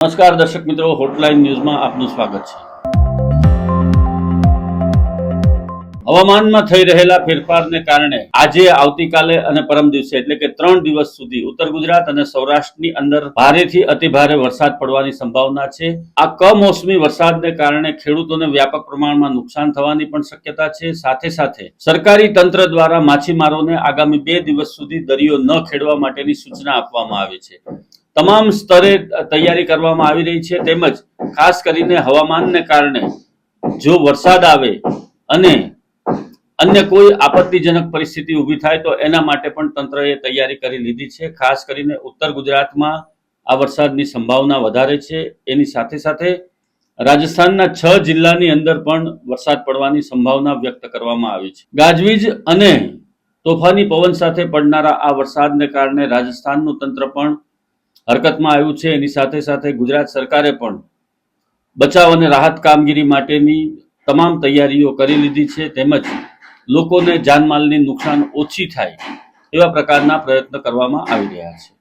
નમસ્કાર દર્શક મિત્રો, હોટલાઇન ન્યૂઝમાં આપનું સ્વાગત છે। હવામાનમાં થઈ રહેલા ફેરફારને કારણે આજે, આવતીકાલે અને પરમ દિવસે એટલે કે 3 દિવસ સુધી ઉત્તર ગુજરાત અને સૌરાષ્ટ્રની અંદર ભારેથી અતિભારે વરસાદ પડવાની સંભાવના છે। આ કમોસમી વરસાદને કારણે ખેડૂતોને વ્યાપક પ્રમાણમાં નુકસાન થવાની પણ શક્યતા છે। સાથે સાથે સરકારી તંત્ર દ્વારા માછીમારોને આગામી 2 દિવસ સુધી દરિયો ન ખેડવા માટેની સૂચના આપવામાં આવી છે। તમામ સ્તરે તૈયારી કરવામાં આવી રહી છે। તેમજ ખાસ કરીને હવામાનને કારણે જો વરસાદ આવે અને અન્ય કોઈ આપત્તિજનક પરિસ્થિતિ ઊભી થાય તો એના માટે પણ તંત્રએ તૈયારી કરી લીધી છે। ખાસ કરીને ઉત્તર ગુજરાતમાં આ વરસાદની સંભાવના વધારે છે। એની સાથે સાથે રાજસ્થાનના 6 જિલ્લાની અંદર પણ વરસાદ પડવાની સંભાવના વ્યક્ત કરવામાં આવી છે। ગાજવીજ અને તોફાની પવન સાથે પડનારા આ વરસાદને કારણે રાજસ્થાનનું તંત્ર પણ હરકતમાં આવ્યું છે। એની સાથે સાથે ગુજરાત સરકારે પણ બચાવ અને રાહત કામગીરી માટેની તમામ તૈયારીઓ કરી લીધી છે। તેમજ લોકોને જાનમાલની નુકસાન ઓછી થાય એવા પ્રકારના પ્રયત્ન કરવામાં આવી રહ્યા છે।